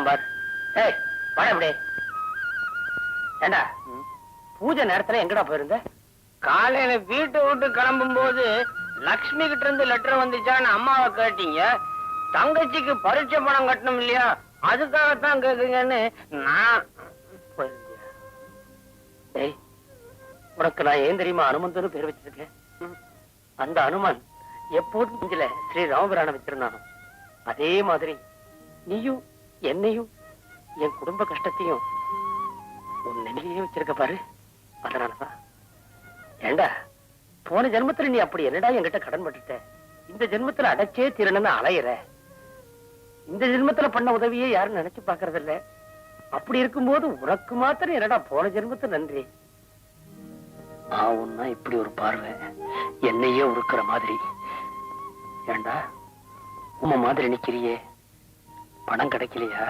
இருக்கான் பார். ஏய் வாடா இப்படி. ஏண்டா பூஜை நேரத்துல எங்கடா போயிருந்த? காலையில வீட்டை விட்டு கிளம்பும் போது லக்ஷ்மி கிட்ட இருந்து லெட்டர் வந்துச்சான்னு அம்மாவை கேட்டீங்க. தங்கச்சிக்கு பரீட்சை பணம் கட்டணும் இல்லையா, அதுக்காகத்தான் கேக்குங்கன்னு நான். உனக்கு நான் ஏன் தெரியுமா அனுமந்தன்னு பேர் வச்சிருக்கேன்? அந்த அனுமன் எப்போதும் நெஞ்சில ஸ்ரீ ராமபிரான வச்சிருந்தானோ அதே மாதிரி நீயும் என்னையும் என் குடும்ப கஷ்டத்தையும் உன் நெஞ்சிலேயே வச்சிருக்க பாரு. அதனாலதான். ஏண்டா போன ஜென்மத்துல நீ அப்படி என்னடா என்கிட்ட கடன் பட்டுட்ட, இந்த ஜென்மத்துல அடைச்சே தீரணும்னு அலையிற. இந்த ஜென்மத்துல பண்ண உதவியே யாரும் நினைச்சு பாக்குறது இல்ல. அப்படி இருக்கும்போது உனக்கு மாத்திரம் என்னடா போன ஜென்மத்து நன்றி. ஆவுன்னா இப்படி ஒரு பார்வை என்னையே உருக்குற மாதிரி. ஏண்டா உம்ம மாதிரி நிக்கிறியே, பணம் கிடைக்கலையா?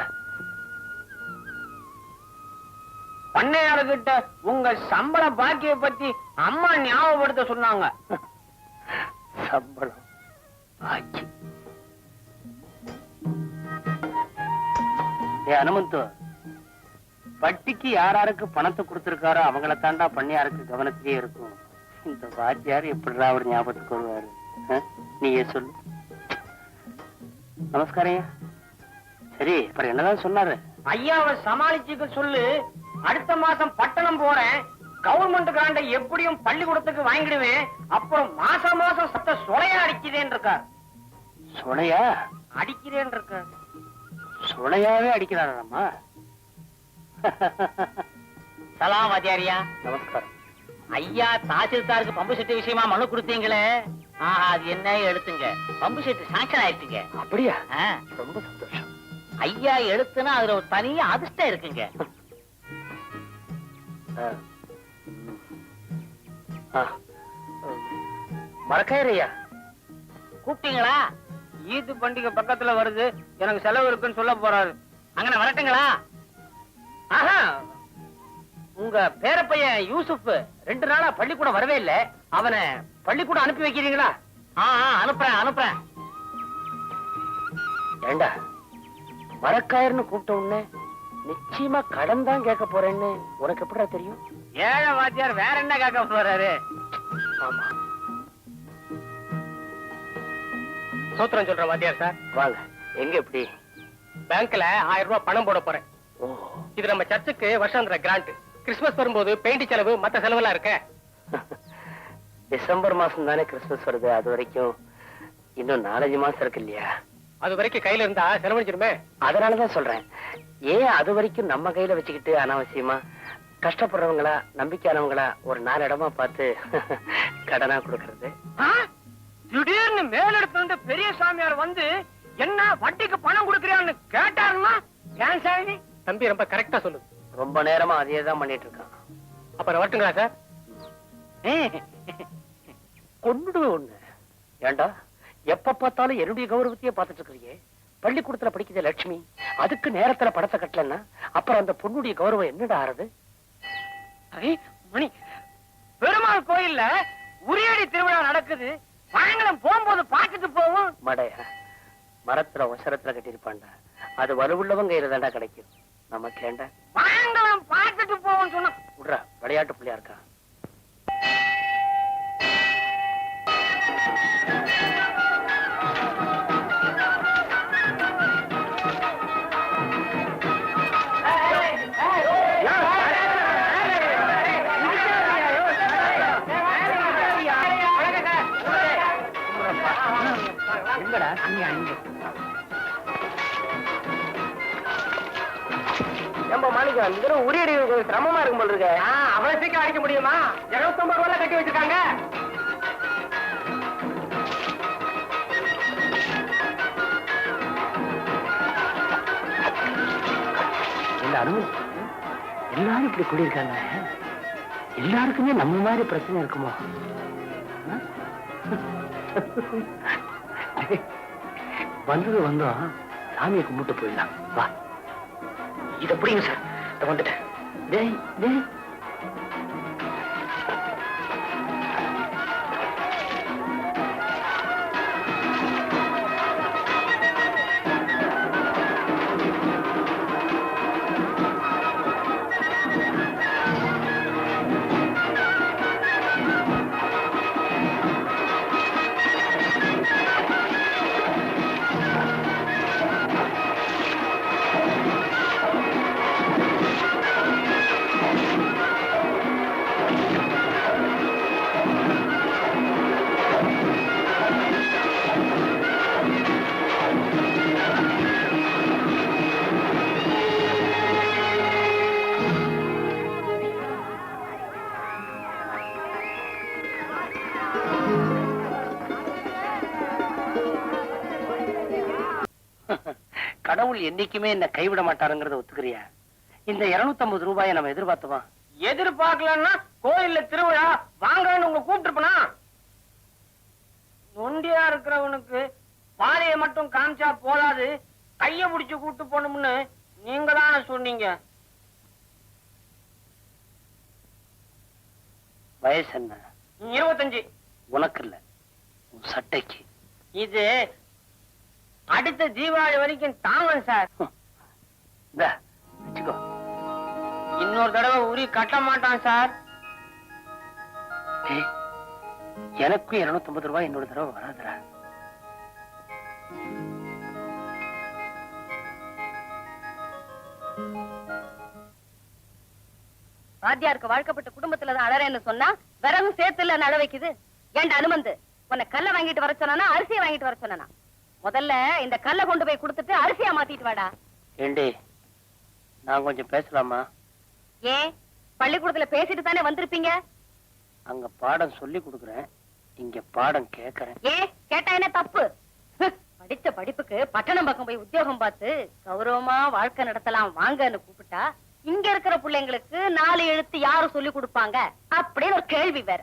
பண்ணையாளர்கிட்ட உங்க சம்பள பாக்கிய பத்தி அம்மா ஞாபகப்படுத்த சொன்னாங்க. சம்பளம் பாக்கி. அனுமந்து, வட்டிக்கு யாராருக்கு பணத்தை கொடுத்திருக்காரோ அவங்கள தாண்டா பண்ணையாருக்கு கவனத்திலேயே இருக்கும். இந்த வாத்தியார் எப்படிடா அவர் ஞாபகத்துக்கு வருவாரு? நீயே சொல்லு. நமஸ்காரம். சரி, அப்புறம் என்னதான் சொன்னாரு? ஐயாவை சமாளிச்சுக்க சொல்லு. அடுத்த மாசம் பட்டணம் போறேன், கவர்மெண்ட் கிராண்ட எப்படியும் பள்ளிக்கூடத்துக்கு வாங்கிடுவேன். அப்புறம் மாசம் மாசம் சத்த சொலையா அடிக்கிறேன் இருக்கார். சொலையா அடிக்கிறேன் இருக்கார். சொலையாவே அடிக்கிறாராமா? சலாம் வாத்தியாரியா. நமஸ்காரம். ஐயா தாசில்தாருக்கு பம்பு செட்டு விஷயமா மனு கொடுத்தீங்களே, அது என்ன எடுத்துங்க. பம்பு செட்டு சாங்ஷன் ஆயிடுச்சுங்க. அப்படியா? ரொம்ப சந்தோஷம். ஐயா எடுத்துனா அதுல ஒரு தனி அதிர்ஷ்டம் இருக்குங்க. மறக்கையா கூப்பிட்டீங்களா? ஈது பண்டிகை பக்கத்துல வருது, எனக்கு செலவு இருக்குன்னு சொல்ல போறாரு. அங்க வரட்டுங்களா? ஆஹா, உங்க பேரப்பையன் யூசுப் 2 நாளா பள்ளிக்கூடம் வரவே இல்ல. அவனை பள்ளிக்கூடம் அனுப்பி வைக்கிறீங்களா? அனுப்புறேன். ஏண்டா மரக்காயர்னு கூப்பிட்ட உடனே நிச்சயமா கடன் தான் கேட்க போறேன்னு உனக்கு எப்படிடா தெரியும்? ஏழை வாத்தியார் வேற என்ன கேட்க போறாரு? ஆமா, சூத்திரம் சொல்ற வாத்தியார் சார். வாங்க. எங்க? எப்படி? பேங்க்ல 1000 ரூபாய் பணம் போட போறேன். இது நம்ம சர்ச்சுக்கு வருஷாந்திர கிராண்ட். கிறிஸ்துமஸ் வரும்போது பெயிண்ட் செலவு மத்த செலவெல்லாம் இருக்க. டிசம்பர் மாசம் தானே கிறிஸ்துமஸ் வருது. அது வரைக்கும் இன்னும் 4-5 மாசம் இருக்கு இல்லையா? அது வரைக்கும் கையில இருந்தா செலவழிச்சிருமே. அதனாலதான் சொல்றேன், ஏன் அது வரைக்கும் நம்ம கையில வச்சுக்கிட்டு அனாவசியமா கஷ்டப்படுறவங்களா நம்பிக்கையானவங்களா ஒரு 4 இடமா பார்த்து கடனா கொடுக்கறது. திடீர்னு மேலிடத்துல இருந்து பெரிய சாமியார் வந்து என்ன வட்டிக்கு பணம் கொடுக்கறியான்னு கேட்டாருன்னா தம்பி ரொம்ப கரெக்டா சொல்லு. ரொம்ப நேரமா அதே தான் பண்ணிட்டு இருக்கான். அப்புறம் வரட்டுங்களா சார்? கொண்டுடுவே ஒண்ணு. ஏண்டா எப்ப பார்த்தாலும் என்னுடைய கௌரவத்தையே பார்த்துட்டு இருக்கிறியே. பள்ளிக்கூடத்துல படிக்கிற லட்சுமி அதுக்கு நேரத்துல படத்தை கட்டலன்னா அப்புறம் அந்த பொண்ணுடைய கௌரவம் என்னடா ஆறுது? மணி, பெருமாள் கோயில்ல உரியடி திருவிழா நடக்குது. பழங்களும் போகும்போது பார்த்துட்டு போவோம். மடையா, மரத்துல ஒசரத்துல கட்டிருப்பான்டா. அது வலுவுள்ளவங்க கையில தாண்டா கிடைக்கும். நமக்கு ஏண்டா பழங்களும் பார்த்துட்டு போவோம் சொன்னா விடுறா. விளையாட்டு பிள்ளையா இருக்கா? உரியடி சிரமமா இருக்கும் போல இருக்கு. அவ்வளவு சீக்கிரம் அடிக்க முடியுமா? 250 ரூபாய் கட்டி வச்சிருக்காங்க. எல்லாரும் இப்படி கூடியிருக்காங்க. எல்லாருக்குமே நம்ம மாதிரி பிரச்சனை இருக்குமோ? வந்தோம் சாமியை கும்பிட்டு போயிடலாம். வா, இத புரியுங்க சார். வந்துட்டேன். கடவுள் என்னைக்குமே என்ன கைவிட மாட்டாருங்கிறத ஒத்துக்கிறியா? இந்த 250 ரூபாயை நம்ம எதிர்பார்த்தோமா? எதிர்பார்க்கலன்னா கோயில்ல திருவிழா வாங்கன்னு உங்க கூப்பிட்டுருப்பனா? நொண்டியா இருக்கிறவனுக்கு பாதையை மட்டும் காமிச்சா போதாது, கைய பிடிச்சு கூட்டு போகணும்னு நீங்க தானே சொன்னீங்க. வயசு என்ன? 25. உனக்கு இல்ல, உன் சட்டைக்கு. இது அடுத்த தீபாவளி வரைக்கும் தாங்கும் சார். இந்தா, வச்சுக்கோ. இன்னொரு தடவை உரி கட்ட மாட்டான் சார். ஏய், எனக்கும் 250 ரூபாய் இன்னொரு தடவை வராதுடா. வாத்தியாருக்கு வாழ்க்கப்பட்ட குடும்பத்துலதான் அழறேன்னு சொன்னா விறகும் சேர்த்துல அழ வைக்குது. ஏன்டா அனுமந்து, உன்னை கல்ல வாங்கிட்டு வர சொன்னா அரிசியை வாங்கிட்டு வர சொன்னா? முதல்ல இந்த கல்ல கொண்டு போய் கொடுத்துட்டு அரிசியா மாத்திட்டு வாடா. ஏண்டி, நான் கொஞ்சம் பேசலாமா? ஏன், பள்ளிக்கூடத்துல பேசிட்டு தானே வந்திருப்பீங்க? அங்க பாடம் சொல்லி கொடுக்குறேன், இங்க பாடம் கேக்குறேன். ஏன் கேட்டா என்ன தப்பு? படிச்ச படிப்புக்கு பட்டணம் பக்கம் போய் உத்தியோகம் பார்த்து கௌரவமா வாழ்க்கை நடத்தலாம் வாங்கன்னு கூப்பிட்டா இங்க இருக்கிற பிள்ளைங்களுக்கு 4 எழுத்து யாரு சொல்லி கொடுப்பாங்க அப்படின்னு ஒரு கேள்வி வேற.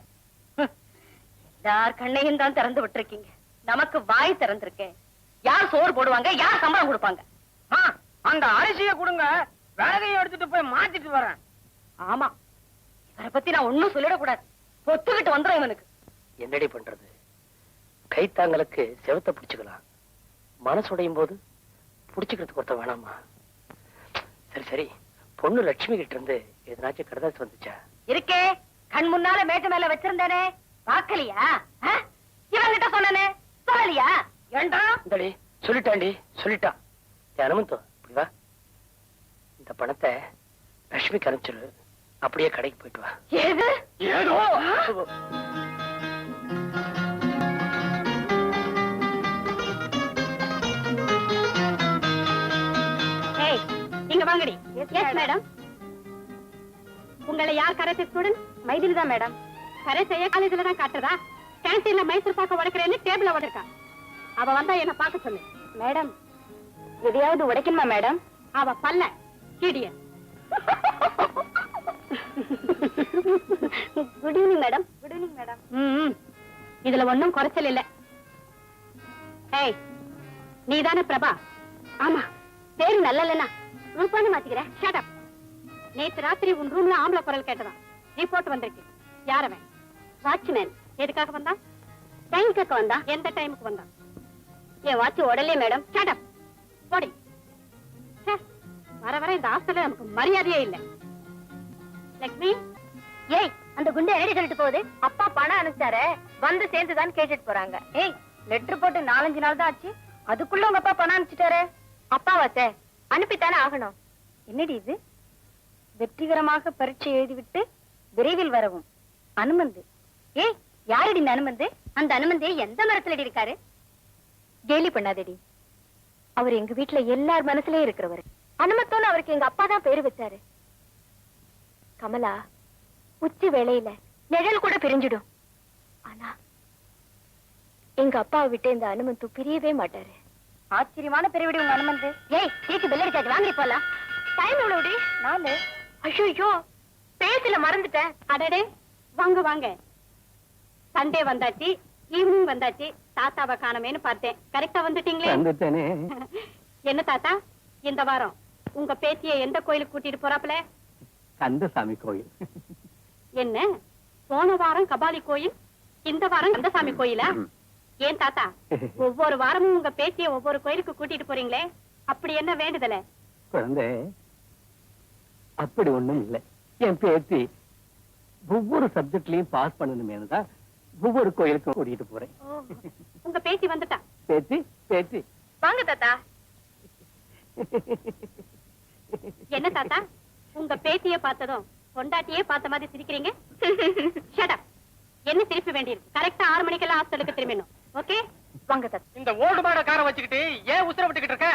யார் கண்ணையும் தான் திறந்து விட்டுருக்கீங்க, நமக்கு வாய் திறந்திருக்கேன். யார் சோறு போடுவாங்க, யார் சம்பளம் கொடுப்பாங்க? அந்த அரிசியை கொடுங்க, விறகையை எடுத்துட்டு போய் மாத்திட்டு வரேன். ஆமா, இவரை பத்தி நான் ஒண்ணும் சொல்லிடக்கூடாது, பொத்துக்கிட்டு வந்துடும் இவனுக்கு. என்னடி பண்றது? கைத்தாங்களுக்கு செவத்த பிடிச்சுக்கலாம், மனசுடையும் போது பிடிச்சுக்கிறதுக்கு ஒருத்த வேணாமா? சரி சரி, பொண்ணு லட்சுமி கிட்ட இருந்து எதனாச்சும் கடுதாசி வந்துச்சா? இருக்கே, கண் முன்னால மேட்டு மேல வச்சிருந்தேனே, பாக்கலையா? இவன்கிட்ட சொன்னனே, சொல்லலையா? ஏண்டா இந்தடி, சொல்லிட்டாண்டி, சொல்லிட்டான். அனுமந்தோ, இப்படி வா. இந்த பணத்தை லட்சுமிக்கு அனுப்பிச்சிரு, அப்படியே கடைக்கு போயிட்டு வா. ஏது ஏதோ இங்க வாங்கடி. Yes madam. உங்களை யார் கராத்தே ஸ்டூடண்ட்? மைதிலி தான் மேடம். கராத்தே காலேஜ்ல தான் காட்டுறதா? கேன்டீன்ல மைசூர் பாக்க உடைக்கிறேன்னு டேபிள்ல உடைக்கா. அவ வந்தா என்ன பார்க்க சொல்லு. மேடம், எதையாவது உடைக்கணுமா மேடம்? அவ பல்ல கீடிய. Good evening madam. Good evening madam. இதுல ஒண்ணும் குறைச்சல் இல்ல. ஏய், நீதானே பிரபா? ஆமா. பேரு நல்ல இல்லனா ரூபான்னு மாத்திக்கிறேன். Shut up. நேத்து ராத்திரி உன் ரூம்ல ஆம்பளை குரல் கேட்டதான் ரிப்போர்ட் வந்திருக்கு. யாரவன்? வாட்ச்மேன். எதுக்காக வந்தா? டைம் கேட்க வந்தா. எந்த டைமுக்கு வந்தா? என் வாட்ச் உடலே மேடம். Shut up. போடி. வர வர இந்த ஹாஸ்டல்ல நமக்கு மரியாதையே இல்ல. லட்சுமி, ஏய், அந்த குண்டை என்னடி சொல்லிட்டு போகுது? அப்பா பணம் அனுப்பிச்சாரு, வந்து சேர்ந்துதான் கேட்டுட்டு போறாங்க. ஏய், லெட்டர் போட்டு 4-5 நாள் தான் ஆச்சு, அதுக்குள்ள உங்க அப்பா பணம் அனுப்பிச்சிட்டாரு. அப்பாவாச்சே, அனுப்பித்தானே ஆகணும். என்னடி இது? வெற்றிகரமாக பரீட்சை எழுதிவிட்டு விரைவில் வரவும் அனுமந்து. ஏய், யாரடி இந்த அனுமந்து? அந்த அனுமந்து எந்த மரத்துல இருக்காரு? கேலி பண்ணாதடி, அவர் எங்க வீட்டுல எல்லார் மனசுலயும் இருக்கிறவர். அனுமத்தோன்னு அவருக்கு எங்க அப்பா தான் பேரு வச்சாரு. கமலா, உச்சி வேளையில நிழல் கூட பிரிஞ்சிடும். ஆனா எங்க அப்பாவை விட்டு இந்த அனுமந்து பிரியவே மாட்டாரு. ஆச்சரியமான பெருவிடி உங்க அனுமந்து. ஏய், சீக்கு பெல் அடிச்சாச்சு, வாங்கி போலாம். டைம் எவ்வளவுடி? 4. ஐயோ, பேசல மறந்துட்டேன். அடடே, வாங்க வாங்க. சண்டே வந்தாச்சு, ஈவினிங் வந்தாச்சு, தாத்தாவை காணமேன்னு பார்த்தேன். கரெக்டா வந்துட்டீங்களே. என்ன தாத்தா, இந்த வாரம் உங்க பேத்திய எந்த கோயிலுக்கு கூட்டிட்டு போறாப்ல? கந்தசாமி கோயில். என்ன, போன வாரம் கபாலி கோயில், இந்த வாரம் கந்தசாமி கோயிலா? ஏன் தாத்தா, ஒவ்வொரு வாரமும் உங்க பேத்திய ஒவ்வொரு கோயிலுக்கு கூட்டிட்டு போறீங்களே, அப்படி என்ன வேண்டுதல? குழந்தை, அப்படி ஒண்ணும் இல்ல. என் பேத்தி ஒவ்வொரு சப்ஜெக்ட்லயும் பாஸ் பண்ணணுமேனுதான் ஒவ்வொரு கோயிலுக்கும் கூட்டிட்டு போறேன். உங்க பேத்தி வந்துட்டா? பேத்தி பேத்தி வாங்க தாத்தா. என்ன தாத்தா, உங்க பேத்திய பார்த்ததும் பொண்டாட்டியே பார்த்த மாதிரி சிரிக்கிறீங்க? Shut up. என்ன சிரிப்பு வேண்டியிருக்கு? கரெக்டா 6 மணிக்கெல்லாம் ஹாஸ்டலுக்கு திரும்பணும். ஓகே, வாங்க தாத்தா. இந்த ஓல்டு மாட காரை வச்சுக்கிட்டு ஏன் உசுர விட்டுக்கிட்டு இருக்க?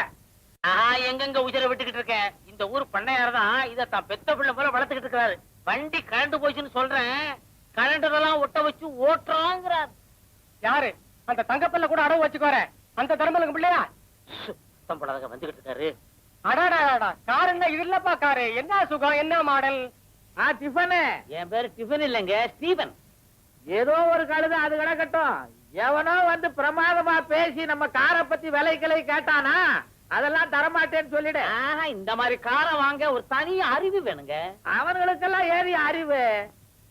எங்கெங்க உசுர விட்டுக்கிட்டு இருக்க? இந்த ஊர் பண்ணையார் தான் இத தான் பெத்த பிள்ளை போல வளர்த்துக்கிட்டு இருக்காரு. வண்டி கரண்ட் போச்சுன்னு சொல்றேன், கரண்டெல்லாம் ஒட்ட வச்சு ஓட்டுறாங்கிறார். யாரு? அந்த தங்கப்பல்ல கூட அடவு வச்சுக்கோற அந்த தர்மலுக்கு பிள்ளையா? சுத்தம் படாத வந்துகிட்டு இருக்காரு. அடாடா காருங்க இது இல்லப்பா காரு. என்ன சுகம், என்ன மாடல்? டிஃபனு. என் பேரு டிஃபன் இல்லைங்க, ஸ்டீபன். ஏதோ ஒரு கழுத அது கிடக்கட்டும். எவனோ வந்து பிரமாதமா பேசி நம்ம காரை பத்தி விலைகளை கேட்டானா அதெல்லாம் தரமாட்டேன்னு சொல்லிடு. இந்த மாதிரி காரை வாங்க ஒரு தனி அறிவு வேணுங்க. அவர்களுக்கெல்லாம் ஏறிய அறிவு.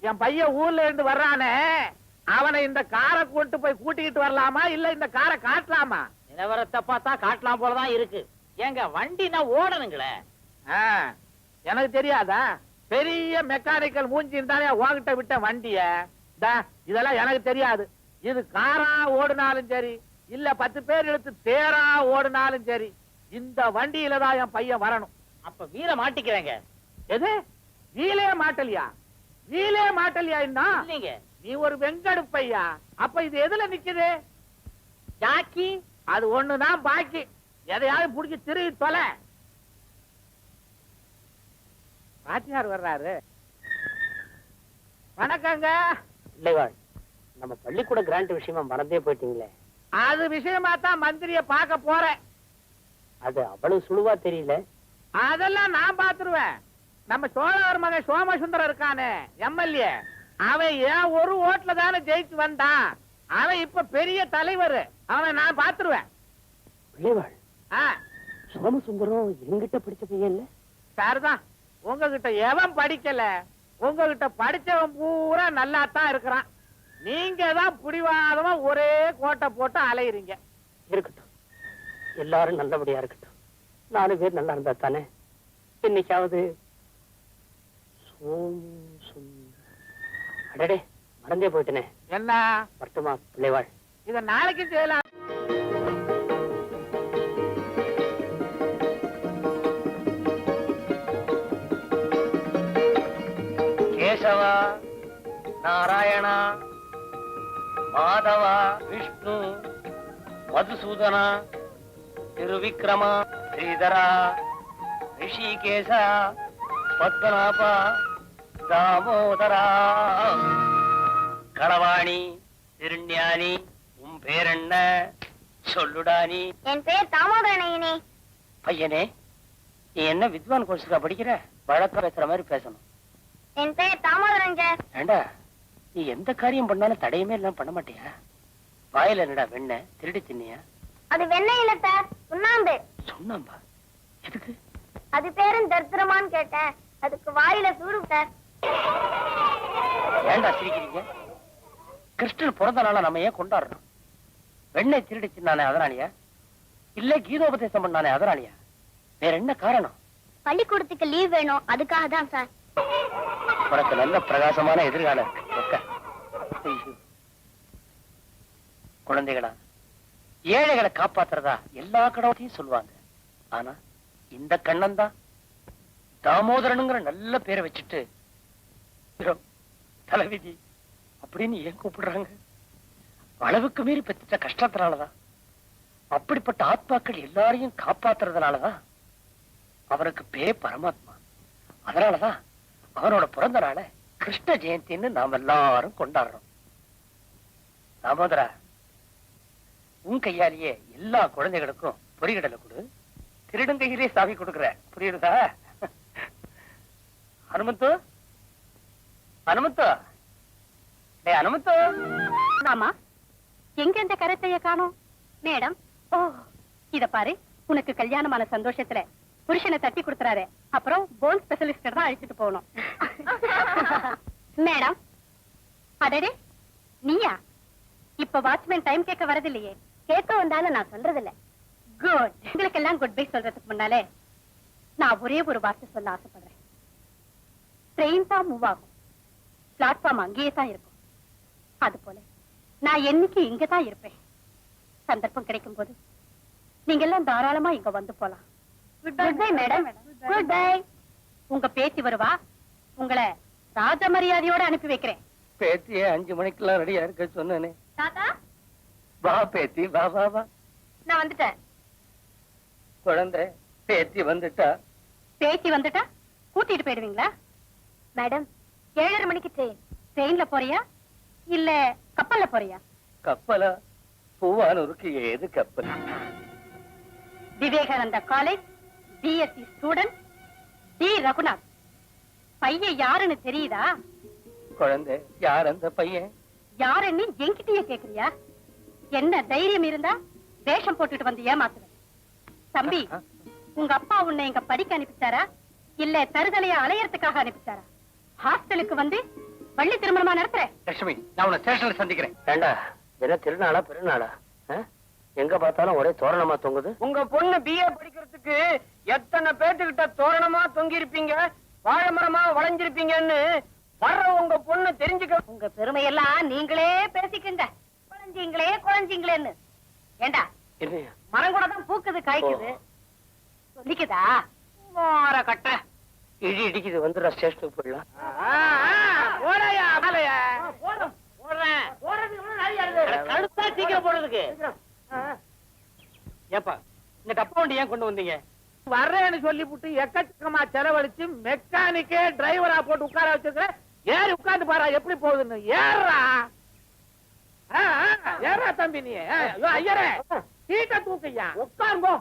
என் பையன் ஊர்ல இருந்து வர்றானே, அவனை இந்த காரை கூட்டு போய் கூட்டிக்கிட்டு வரலாமா இல்ல இந்த காரை காட்டலாமா? நிலவரத்தை பார்த்தா காட்டலாம் போலதான் இருக்கு. ஏங்க வண்டி நான் ஓடணுங்களே. எனக்கு தெரியாதா? பெரிய மெக்கானிக்கல் மூஞ்சி இருந்தாலே உன்கிட்ட விட்ட வண்டிய. இதெல்லாம் எனக்கு தெரியாது. இது காரா ஓடினாலும் சரி இல்ல 10 பேர் எடுத்து தேரா ஓடினாலும் சரி, இந்த வண்டியில தான் என் பையன் வரணும். அப்ப வீர மாட்டிக்கிறேங்க. எது வீலே மாட்டலியா? வீலே மாட்டலியா? இல்லைங்க. நீ ஒரு வெங்கடுப்பையா. அப்ப இது எதுல நிக்குது? ஜாக்கி. அது ஒண்ணுதான் பாக்கி. எதையாவது புடிச்சு திருவி தொலை. பாத்தியார் வர்றாரு. வணக்கங்க. இல்லைவாள், நம்ம பள்ளிக்கூட கிராண்ட் விஷயமா மறந்தே போயிட்டீங்களே. அது விஷயமா தான் மந்திரிய பார்க்க போறேன். அது அவ்வளவு சுழுவா தெரியல. அதெல்லாம் நான் பாத்துருவேன். நம்ம சோழவர் மகன் சோமசுந்தரம் இருக்கானே எம்எல்ஏ, அவன் ஏன் ஒரு ஓட்டுல தானே ஜெயிச்சு வந்தான். அவன் இப்ப பெரிய தலைவர். அவனை நான் பாத்துருவேன். பிள்ளைவாள், சோமசுந்தரம் எங்கிட்ட படிச்ச பையன் இல்ல? சார்தான். உங்ககிட்ட எவன் படிக்கல? உங்ககிட்ட படிச்சவன் பூரா நல்லா தான் இருக்கிறான். நீங்க தான் புடிவாதமா ஒரே கோட்டை போட்டு அலையுறீங்க. இருக்கட்டும், எல்லாரும் நல்லபடியா இருக்கட்டும். 4 பேர் நல்லா இருந்தா தானே. இன்னைக்காவது அடடே, மறந்தே போயிட்டனே. என்ன வருத்தமா பிள்ளைவாள்? இத நாளைக்கு செய்யலாம். கேசவா, நாராயணா, மாதவா, விஷ்ணு, மதுசூதனா, திருவிக்ரமா, ஸ்ரீதரா, ரிஷிகேசா, பத்மநாபா, தாமோதரா, களவாணி, திருஞானி, உன் பேர் என்ன சொல்லுடானி? என் பேர் தாமோதரனையனே. பையனே, நீ என்ன வித்வான் கோர்ஸுக்கா படிக்கிற? வழக்கம் பேசுற மாதிரி பேசணும். என் பேர் தாமோதரங்க. ஏண்டா, நீ எந்த காரியம் பண்ணாலும் தடையுமே எல்லாம் பண்ண மாட்டியா? வாயில என்னடா வெண்ண திருடி தின்னியா? அது வெண்ணெய் இல்ல சார், சுண்ணாம்பு. சொன்னாம்பா? எதுக்கு? அது பேரும் தரித்திரமான்னு கேட்டேன். அதுக்கு வாயில சூடு சார். ஏண்டா சிரிக்கிறீங்க? கிருஷ்ணன் பிறந்த நாள நம்ம ஏன் கொண்டாடுறோம்? வெண்ணெய் திருடி தின்னானே அதனாலயா? இல்ல கீதோபதேசம் பண்ணானே அதனாலயா? வேற என்ன காரணம்? பள்ளிக்கூடத்துக்கு லீவ் வேணும், அதுக்காக தான் சார். உனக்கு நல்ல பிரகாசமான எதிர்காலம் இருக்கு. குழந்தைகளா, ஏழைகளை காப்பாத்துறதா எல்லா கடவுளையும் சொல்லுவாங்க. ஆனா இந்த கண்ணன் தான் தாமோதரனுங்கிற நல்ல பேரை வச்சுட்டு தலைவிதி அப்படின்னு ஏன் கூப்பிடுறாங்க? அளவுக்கு மீறி பெற்ற கஷ்டத்தினாலதான். அப்படிப்பட்ட ஆத்மாக்கள் எல்லாரையும் காப்பாத்துறதுனாலதான் அவருக்கு பேர் பரமாத்மா. அதனாலதான் அவனோட பிறந்த நாளை கிருஷ்ண ஜெயந்தின்னு நாம் எல்லாரும் கொண்டாடுறோம். தாமோதரா, உன் கையாலேயே எல்லா குழந்தைகளுக்கும் பொறிகடலை கொடு. திருடுங்கையிலே சாவி கொடுக்குற, புரியுதா? ஹனுமந்தோ, ஹனுமந்தோ, டேய் ஹனுமந்தோ. ஆமா, எங்க இந்த கரத்தைய காணோம்? மேடம், ஓ இத பாரு, உனக்கு கல்யாணமான சந்தோஷத்துல புருஷனை தட்டி கொடுத்துறாரு. அப்புறம் போன் ஸ்பெஷலிஸ்ட் தான் அழைச்சிட்டு போகணும். மேடம், அடடே நீயா? இப்ப வாட்ச்மேன் டைம் கேட்க வரதில்லையே. கேட்க வந்தாலும் நான் சொல்றது இல்ல. குட். உங்களுக்கு எல்லாம் குட் பை சொல்றதுக்கு முன்னாலே நான் ஒரே ஒரு வார்த்தை சொல்ல ஆசைப்படுறேன். ட்ரெயின் தான் மூவ் ஆகும், பிளாட்ஃபார்ம் அங்கேயே தான் இருக்கும். அது போல நான் என்னைக்கு இங்கதான் இருப்பேன். சந்தர்ப்பம் கிடைக்கும் போது நீங்க எல்லாம் தாராளமா இங்க வந்து போலாம். Good bye madam. Good bye. உங்க பேத்தி வருவா, உங்களை ராஜ மரியாதையோட அனுப்பி வைக்கிறேன். பேத்தியே 5 மணிக்கெல்லாம் ரெடியா இருக்க சொன்னேனே. தாத்தா, வா பேத்தி, வா வா வா. நான் வந்துட்டேன். குழந்தை, பேத்தி வந்துட்டா. பேத்தி வந்துட்டா கூட்டிட்டு போயிடுவீங்களா? மேடம், 7:30 மணிக்கு ட்ரெயின். ட்ரெயின்ல போறியா இல்ல கப்பல்ல போறியா? கப்பலா? பூவானூருக்கு ஏது கப்பல்? Vivekananda college, BSc student D Raghunath. பையன் யாருன்னு தெரியுதா? குழந்தை யார் அந்த பையன்? யாருன்னு என்கிட்டயே கேக்குறியா? என்ன தைரியம் இருந்தா வேஷம் போட்டுட்டு வந்து ஏமாத்துவேன். தம்பி, உங்க அப்பா உன்னை இங்க படிக்க அனுப்பிச்சாரா இல்ல தருதலையா அலையறதுக்காக அனுப்பிச்சாரா? ஹாஸ்டலுக்கு வந்து வள்ளி திருமணமா நடத்துற? லட்சுமி, நான் உன்னை ஸ்டேஷன்ல சந்திக்கிறேன். வேண்டா, என்ன திருநாளா பெருநாளா? எங்க பார்த்தாலும் ஒரே தோரணமா தொங்குது. உங்க பொண்ணு பிஏ படிக்கிறதுக்கு எத்தனை பேத்துக்கிட்ட தோரணமா தொங்கி இருப்பீங்க, வாழை மரமா வளைஞ்சிருப்பீங்கன்னு வர்ற உங்க பொண்ணு தெரிஞ்சுக்க. உங்க பெருமையெல்லாம் நீங்களே பேசிக்கங்க. குழஞ்சிங்களேன்னு. ஏண்டா, இல்லையா? மரம் கூட தான் பூக்குது காய்க்குது. சொல்லிக்குதா? மாற கட்ட இடி இடிக்குது, வந்துடுறா ஸ்டேஷனுக்கு போயிடலாம். கழுத்தா சீக்கிரம் போடுறதுக்கு. ஏப்பா, இந்த டப்பா வண்டி ஏன் கொண்டு வந்தீங்க? வர்றேன்னு சொல்லிவிட்டு எக்கச்சக்கமா செலவழிச்சு மெக்கானிக்கே டிரைவரா போட்டு உட்கார வச்சிருக்க. ஏறி உட்கார்ந்து பாரா எப்படி போகுதுன்னு. ஏறா ஏறா தம்பி நீ. ஐயரே, சீட்டை தூக்கையா. உட்காருங்கோ.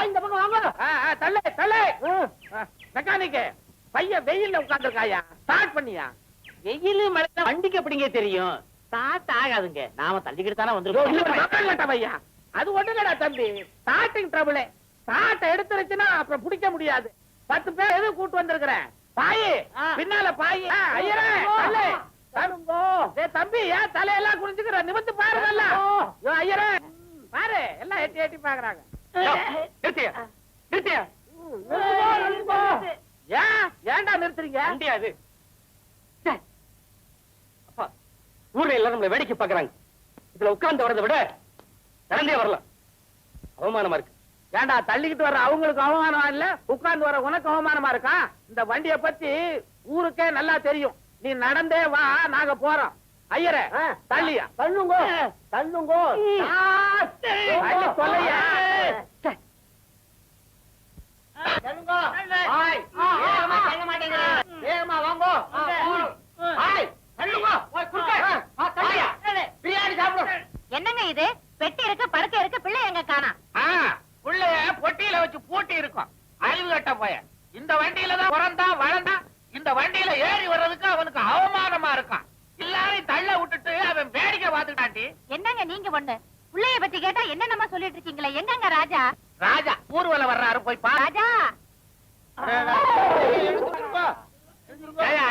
இந்த பக்கம் வாங்க. தள்ளு தள்ளு. மெக்கானிக்கே, பையன் வெயில்ல உட்கார்ந்துருக்காயா. ஸ்டார்ட் பண்ணியா? வெயிலு மழை வண்டிக்கு எப்படிங்க தெரியும்? ஸ்டார்ட் ஆகாதுங்க. நாம தள்ளிக்கிட்டு தானே வந்துருக்கோம். பையா, அது ஒண்ணுங்கடா தம்பி. Starting trouble. ஸ்டார்ட் எடுத்துருச்சுன்னா அப்புறம் பிடிக்க முடியாது. 10 பேர் எது கூட்டு வந்திருக்கிறேன். பாயி பின்னால பாயி. ஐயரே, தள்ளு. தம்பி, ஏன் தலையெல்லாம் குடிச்சுக்கிற? நிமிந்து பாருங்கல்ல. ஐயரே பாரு, எல்லாம் எட்டி எட்டி பாக்குறாங்க. ஏன்டா நிறுத்துறீங்க? முடியாது. அப்பா, ஊர்ல எல்லாரும் நம்மள வேடிக்கை பாக்குறாங்க. இதுல உட்கார்ந்து வரதை விட நடந்தே வரலாம். அவமானமா இருக்கு. ஏண்டா, தள்ளிக்கிட்டு வர்ற அவங்களுக்கு அவமானமா இல்ல, உட்கார்ந்து வர உனக்கு அவமானமா இருக்கா? இந்த வண்டிய பத்தி ஊருக்கே நல்லா தெரியும். நீ நடந்தே வா, நாங்க போறோம். ஐயரே, தள்ளியா? தள்ளுங்க தள்ளுங்க. தள்ளி சொல்லையா? என்னங்க இது? பெட்டி இருக்கு, படுக்கை இருக்கு, பிள்ளை எங்க காணா? புள்ளைய பொட்டியில வச்சு பூட்டி இருக்கும். அறிவு கட்ட போய இந்த வண்டியில தான் பிறந்தா வளர்ந்தா. இந்த வண்டியில ஏறி வர்றதுக்கு அவனுக்கு அவமானமா இருக்கான். எல்லாரையும் தள்ள விட்டுட்டு அவன் வேடிக்கை பார்த்துட்டாண்டி. என்னங்க நீங்க ஒண்ணு பிள்ளைய பத்தி கேட்டா என்னென்னமா சொல்லிட்டு இருக்கீங்களே? எங்கங்க ராஜா? ராஜா ஊர்வலம் வர்றாரு, போய் பாரு. ராஜா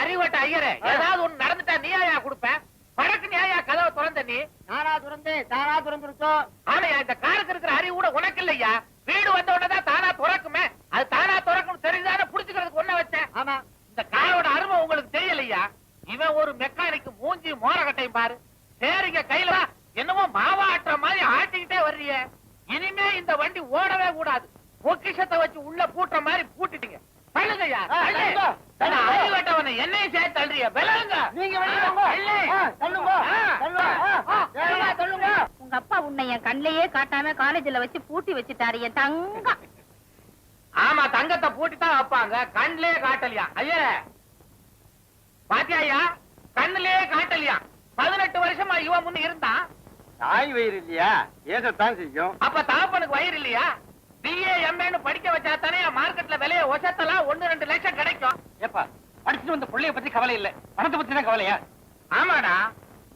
அறிவட்ட ஐயரே, ஏதாவது ஒண்ணு நடந்துட்டா நீயா கொடுப்பேன்? படக்கு நியாயா கதவை திறந்த நீ? தாரா துறந்துருச்சோம். ஆனையா, இந்த காருக்கு இருக்கிற அறிவு கூட உனக்கு இல்லையா? வீடு வந்த உடனே தானா துறக்குமே. அது தானா துறக்கும் தெரிஞ்சானே புடிச்சுக்கிறதுக்கு ஒண்ண வச்சேன். ஆமா, இந்த காரோட அருமை உங்களுக்கு தெரியலையா? இவன் ஒரு மெக்கானிக், மூஞ்சி மோரகட்டையும் பாரு. சரிங்க, கையில என்னமோ மாவா ஆட்டுற மாதிரி ஆட்டிக்கிட்டே வர்றிய. இனிமே இந்த வண்டி ஓடவே கூடாது. பொக்கிஷத்தை வச்சு உள்ள பூட்டுற மாதிரி பூட்டிட்டீங்க. தள்ளுங்கய்யா, அறிவட்டவனை என்னையும் சேர்த்து தள்ளுறிய. விலகுங்க. நீங்க தள்ளுங்க. உங்க அப்பா உன்னை என் கண்ணிலேயே காட்டாம காலேஜ்ல வச்சு பூட்டி வச்சுட்டாரு என் தங்கம். ஆமா, தங்கத்தை பூட்டித்தான் வைப்பாங்க, கண்ணிலே காட்டலையா? ஐயா பாத்தியா, கண்ணிலே காட்டலையா? 18 வருஷமா இவன் முன்ன இருந்தான். தாய் வயிறு இல்லையா? ஏசத்தான் செய்யும். அப்ப தாப்பனுக்கு வயிறு இல்லையா? பிஏ எம்ஏன்னு படிக்க வச்சா தானே மார்க்கெட்ல விலைய ஒசத்தலாம் 1-2 லட்சம் கிடைக்கும். ஏப்பா, படிச்சுட்டு வந்த பிள்ளைய பத்தி கவலை இல்ல, பணத்தை பத்தி தான் கவலையா? ஆமாடா,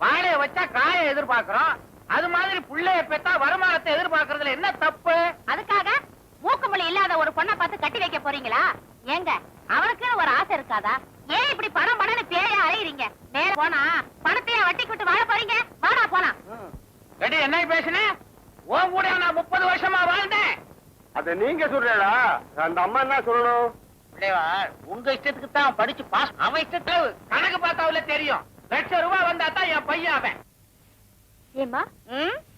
வாழைய வச்சா காய எதிர்பார்க்கிறோம். அது மாதிரி புள்ளைய பெத்தா வருமானத்தை எதிர்பார்க்கறதுல என்ன தப்பு? அதுக்காக மூக்குமொழி இல்லாத ஒரு பொண்ணை பார்த்து கட்டி வைக்க போறீங்களா? ஏங்க, அவனுக்குன்னு ஒரு ஆசை இருக்காதா? ஏன் இப்படி பணம் பணம்னு பேய அலையுறீங்க? நேர போனா பணத்தையே வட்டி விட்டு வாழ போறீங்க. வாடா போலாம். ரெடி, என்ன பேசுனேன்? உன் கூட நான் 30 வருஷமா வாழ்ந்தேன். அத நீங்க சொல்றா, அந்த அம்மா என்ன சொல்லணும்? உங்க இஷ்டத்துக்கு தான் படிச்சு பாஸ். அவன் இஷ்டத்துக்கு கணக்கு பார்த்தாவில தெரியும். ₹1,00,000 வந்தா தான் என் பையன் அவன். ஏமா,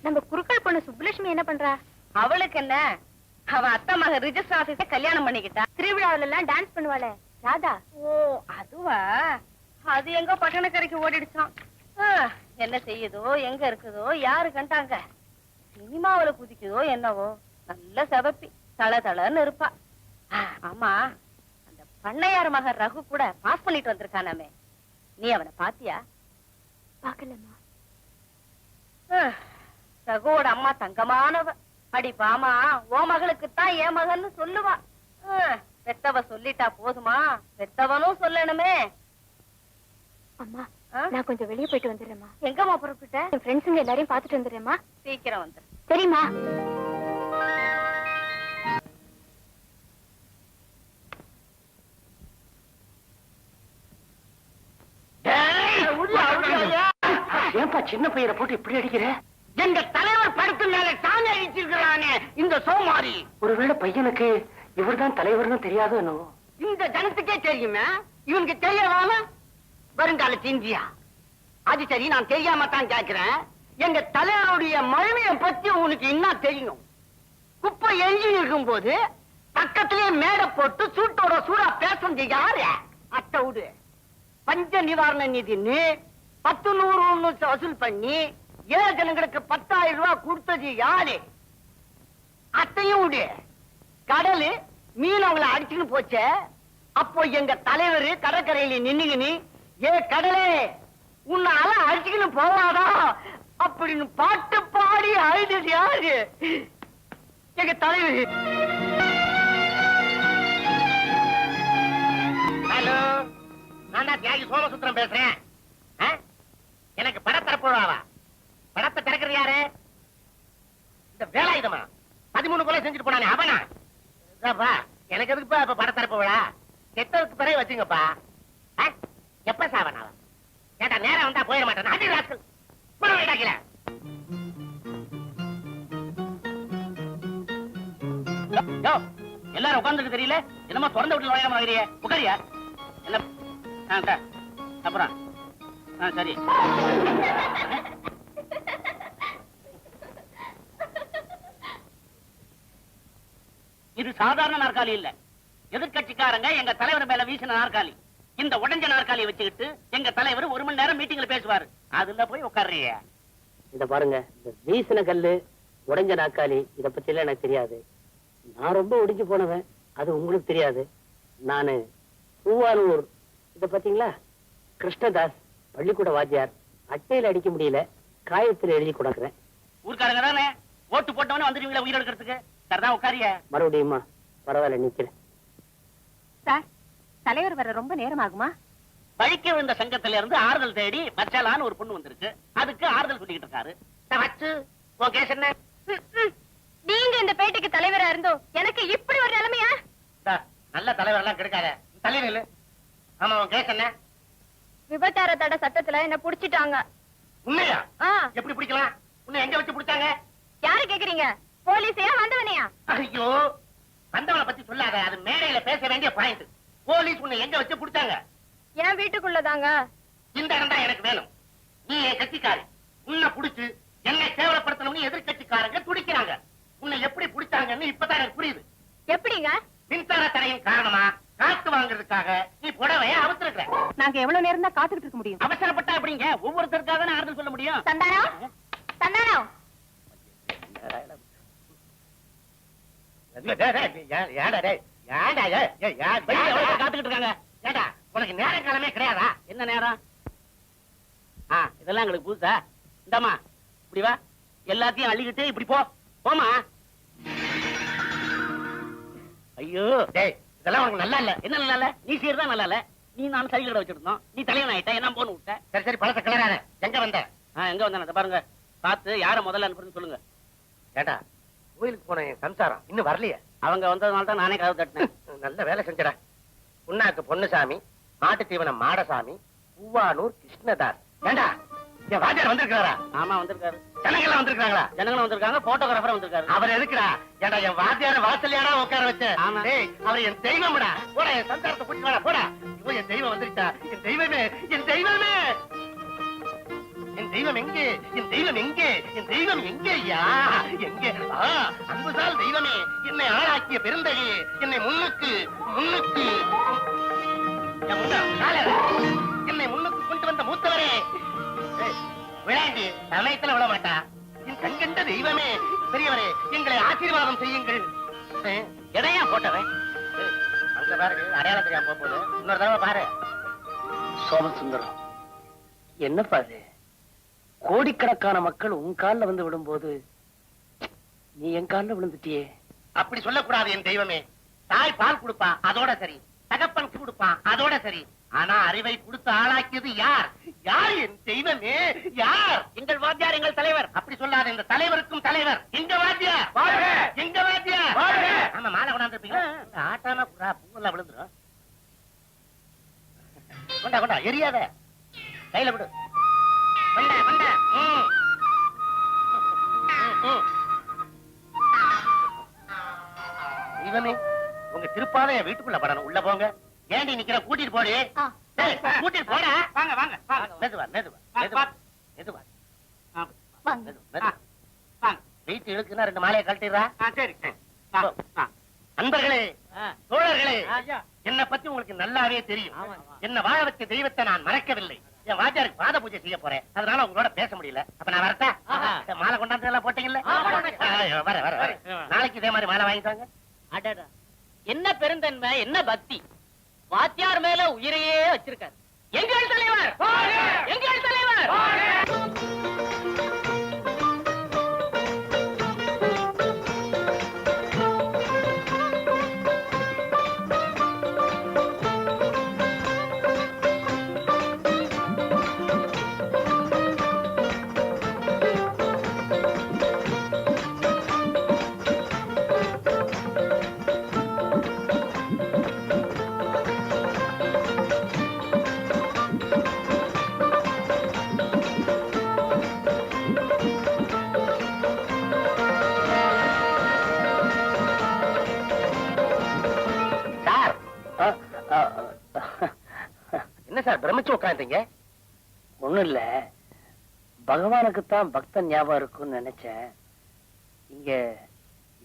நம்ம குறுக்கள் பொண்ணு சுப்புலட்சுமி என்ன பண்றா? அவளுக்கு என்ன, அவ அத்தை மக ரிஜிஸ்டர் ஆபீஸ கல்யாணம் பண்ணிக்கிட்டா. திருவிழாவில எல்லாம் டான்ஸ் பண்ணுவாளே ராதா. ஓ அதுவா? அது எங்க பட்டணக்கரைக்கு ஓடிடுச்சான். என்ன செய்யுதோ, எங்க இருக்குதோ, யாரு கண்டாங்க? சினிமாவில குதிக்குதோ என்னவோ. நல்ல செவப்பி, தள தளன்னு இருப்பா. ஆமா, அந்த பண்ணையார் மகன் ரகு கூட பாஸ் பண்ணிட்டு வந்திருக்கானாமே, நீ அவனை பாத்தியா? பாக்கலமா. ரகுவோட அம்மா தங்கமானவ. அடி பாமா, ஓ மகளுக்குத்தான் என் மகன்னு சொல்லுவா. பெத்தவ சொல்லிட்டா போதுமா, பெத்தவனும் சொல்லணுமே. அம்மா நான் கொஞ்சம் வெளியே போயிட்டு வந்துடுறேம்மா. எங்கம்மா புறப்பட்ட? என் ஃப்ரெண்ட்ஸுங்க எல்லாரையும் பார்த்துட்டு வந்துடுறேம்மா. சீக்கிரம் வந்து. சரிம்மா. ஏன்பா சின்ன பையனை போட்டு இப்படி அடிக்கிற? எங்க தலைவர் படத்து மேல சாமி அடிச்சிருக்கிறானே இந்த சோமாரி. ஒருவேளை பையனுக்கு இவர்தான் தலைவர்னு தெரியாதோ என்னவோ? இந்த ஜனத்துக்கே தெரியுமே, இவனுக்கு தெரியவாம வருங்கால இந்தியா. அது சரி, நான் தெரியாம தான் கேட்கிறேன். எங்க தலைவருடைய மகிமையை பத்தி உனக்கு என்ன தெரியும்? குப்பை எஞ்சி இருக்கும் போது பக்கத்திலே மேடை போட்டு சூட்டோட சூடா பேசுறது யாரு? அட்ட விடு. பஞ்ச நிவாரண நிதின்னு 10,100 வசூல் பண்ணி ஏழை ஜனங்களுக்கு 10,000 ரூபாய் கொடுத்தது யாரு? அத்தையும் விடு. கடலு மீன் அவங்களை அடிச்சுன்னு போச்சே, அப்போ எங்க தலைவர் கடற்கரையில நின்னுகின்னு ஏ கடலே உன்னால அடிச்சுக்கின்னு போவாதா அப்படின்னு பாட்டு பாடி அழுதது யாரு? எங்க தலைவர். ஹலோ, நான் தான் தியாகி சோமசுத்திரம் பேசுறேன். எனக்கு படத்தரப்போவாவா? படத்தை திறக்கிறது யாரு? இந்த வேலாயுதமா 13 கொலை செஞ்சுட்டு போனானே அவனா? எனக்கு எதுக்குப்பா இப்ப படத்தரப்பு விழா? கெட்டதுக்கு பிறகு வச்சுங்கப்பா. எப்ப சாவனாவா? கேட்டா நேரம் வந்தா போயிட மாட்டேன். அடி ராஸ்கல் இடாக்கல. எல்லாரும் உட்கார்ந்துட்டு தெரியல, என்னமா திறந்த வீட்டுல நுழையாம வரைய உட்காரியா? என்ன அப்புறம் சரி. இது சாதாரண நாற்காலி இல்ல, எதிர்கட்சிக்காரங்க எங்க தலைவர் மேல வீசின நாற்காலி. இந்த உடைஞ்ச நாற்காலியை வச்சுக்கிட்டு எங்க தலைவர் 1 மணி நேரம் மீட்டிங்ல பேசுவாரு. அதுல போய் உட்கார்றிய. இத பாருங்க, இந்த வீசின கல்லு, உடைஞ்ச நாற்காலி, இத பத்தி எல்லாம் எனக்கு தெரியாது. நான் ரொம்ப ஒடிஞ்சு போனவன், அது உங்களுக்கு தெரியாது. நானு பூவானூர், இத பாத்தீங்களா, கிருஷ்ணதாஸ் பள்ளிக்கூட வாத்தியார். அட்டையில அடிக்க முடியல, காயத்துல எழுதி கொடுக்குறேன். ஊர்க்காரங்க தானே ஓட்டு போட்டவனே வந்துருவீங்களா உயிர் எடுக்கிறதுக்கு? சரிதான் உட்காரிய. மறுபடியுமா? பரவாயில்ல, நிக்கிறேன். சார், தலைவர் வர ரொம்ப நேரம் ஆகுமா? பழிக்க விழுந்த சங்கத்தில இருந்து ஆறுதல் தேடி மச்சாலான்னு ஒரு பொண்ணு வந்திருக்கு. அதுக்கு ஆறுதல் சொல்லிக்கிட்டு இருக்காரு. உன் கேஸ் என்ன? நீங்க இந்த பேட்டைக்கு தலைவரா இருந்தோ எனக்கு இப்படி ஒரு நிலைமையா? நல்ல தலைவர் எல்லாம் கிடைக்காத தள்ளி நில்லு. ஆமா, உன் கேஸ் என்ன? விபச்சார தடை சட்டத்துல என்ன புடிச்சிட்டாங்க. உண்மையா? எப்படி பிடிக்கலாம்? உன்னை எங்க வச்சு பிடிச்சாங்க? யாரு கேக்குறீங்க? போலீஸையா வந்தவனையா? ஐயோ, வந்தவனை பத்தி சொல்லாத, அது மேடையில பேச வேண்டிய பாயிண்ட். போலீஸ் உன்னை எங்க வச்சு பிடிச்சாங்க? என் வீட்டுக்குள்ளதாங்க. இந்த இடம் தான் எனக்கு வேணும். நீ என் கட்சிக்காரி, உன்னை புடிச்சு என்னை கேவலப்படுத்தணும்னு எதிர்கட்சிக்காரங்க துடிக்கிறாங்க. உன்னை எப்படி பிடிச்சாங்கன்னு இப்பதான் எனக்கு புரியுது. எப்படிங்க? மின்சார தடையின் காரணமா காத்து வாங்குறதுக்காக நீ புடவைய அவசரக்கிற. நாங்க எவ்வளவு நேரம் தான் காத்துக்கிட்டு இருக்க முடியும்? அவசரப்பட்டா அப்படிங்க, ஒவ்வொருத்தருக்காக தான் ஆறுதல் சொல்ல முடியும். சந்தானம், சந்தானம். காத்துக்கிட்டு இருக்காங்க. ஏடா, உனக்கு நேர காலமே கிடையாதா? என்ன நேரம்? இதெல்லாம் எங்களுக்கு புதுசா? இந்தாமா, இப்படி வா. எல்லாத்தையும் அள்ளிக்கிட்டு இப்படி போ. போமா. ஐயோ, இதெல்லாம் உனக்கு நல்லா இல்ல. என்ன நல்லா இல்ல? நீ செய்யறதா நல்லா இல்ல. நீ நான் சைக்கிள் கடை வச்சிருந்தோம், நீ தலைவன் ஆயிட்ட, என்ன போன்னு விட்ட. சரி சரி, பழச கிளறாத. எங்க வந்த? எங்க வந்தேன் பாருங்க. பார்த்து யார முதல்ல அனுப்புறதுன்னு சொல்லுங்க. ஏடா, கோயிலுக்கு போன என் சம்சாரம் இன்னும் வரலையே. அவங்க வந்ததுனால தான் நானே கதவு தட்டினேன். நல்ல வேலை செஞ்சடா. புண்ணாக்கு பொன்னுசாமி, மாட்டு தீவனம் மாடசாமி, பூவானூர் கிருஷ்ணதாஸ். ஏண்டா, என் வாத்தியார் வந்திருக்காரா? ஆமா, வந்திருக்காரு. ஜனங்கள்லாம் வந்திருக்காங்களா? ஜனங்களும் வந்திருக்காங்க, போட்டோகிராஃபர் வந்திருக்காரு. அவர் எதுக்குடா? ஏண்டா, என் வாத்தியார வாசல்லையாடா உட்கார வச்சேன். ஆமா, அவர் என் தெய்வம்டா. போடா, என் சம்சாரத்தை கூட்டிட்டு வாடா, போடா. இப்போ என் தெய்வம் வந்துருச்சா? என் தெய்வமே, என் தெய்வமே, என் தெய்வம் எங்கே? என் தெய்வம் எங்கே? என் தெய்வம் எங்கே ஐயா? எங்கே? அன்புசால் தெய்வமே, என்னை ஆளாக்கிய பெருந்தகையே, என்னை முன்னுக்கு முன்னுக்கு என்னை முன்னுக்கு கொண்டு வந்த மூத்தவரே, விளையாண்டு சமயத்துல விட மாட்டா. என் கண்கண்ட தெய்வமே, பெரியவரே, எங்களை ஆசீர்வாதம் செய்யுங்கள். எதையா போட்டவன்? அங்க பாரு, அடையாளம் தெரியாம போகுது. இன்னொரு தடவை பாரு. சோமசுந்தரம், என்னப்பா அது? கோடிக்கணக்கான மக்கள் உன் கால்ல வந்து விடும்போது நீ என் கால்ல விழுந்துட்டியே. அப்படி சொல்லக்கூடாது என் தெய்வமே. தாய் பால் கொடுப்பான் அதோட சரி, தகப்பன் கொடுப்பான் அதோட சரி. ஆனா அறிவை கொடுத்து ஆளாக்கியது யார்? யார் என் தெய்வமே? யார்? எங்கள் வாத்தியார், எங்கள் தலைவர். அப்படி சொல்லாத, இந்த தலைவருக்கும் தலைவர் எங்க வாத்தியார். எங்க வாத்தியார். ஆமா, மாலை கொண்டாந்து இருப்பீங்க. ஆட்டாம புறா பூவெல்லாம் விழுந்துரும். கொண்டா கொண்டா, எரியாத, கையில விடு. கொண்ட கொண்ட. தெய்வமே, உங்க திருப்பாத என் வீட்டுக்குள்ள படணும். உள்ள போங்க. ஏண்டி நிக்கிற? கூட்டிட்டு போடி. கூட்டிட்டு போட. வாங்க வாங்க வாங்க. மெதுவா மெதுவா மெதுவா மெதுவா மெதுவா. வெயிட் இழுக்குன்னா 2 மாலையை கழட்டிடுறா. சரி. அன்பர்களே, தோழர்களே, என்னை பத்தி உங்களுக்கு நல்லாவே தெரியும். என்ன வாழ வச்ச தெய்வத்தை நான் மறக்கவில்லை. என் வாத்தியாருக்கு பாத பூஜை செய்ய போறேன். அதனால உங்களோட பேச முடியல. அப்ப நான் வரட்டா? மாலை கொண்டாந்து எல்லாம் போட்டீங்கல்ல? வர வர வர. நாளைக்கு இதே மாதிரி மாலை வாங்கிட்டாங்க. அடடா, என்ன பெருந்தன்மை, என்ன பக்தி! வாத்தியார் மேல உயிரையே வச்சிருக்காரு. எங்கள் தலைவர், எங்கள் தலைவர். என்ன சார் பிரமிச்சு உட்காந்துங்க? ஒண்ணும் இல்ல, பகவானுக்குத்தான் பக்தன் ஞாபகம் இருக்கும்னு நினைச்சேன். இங்க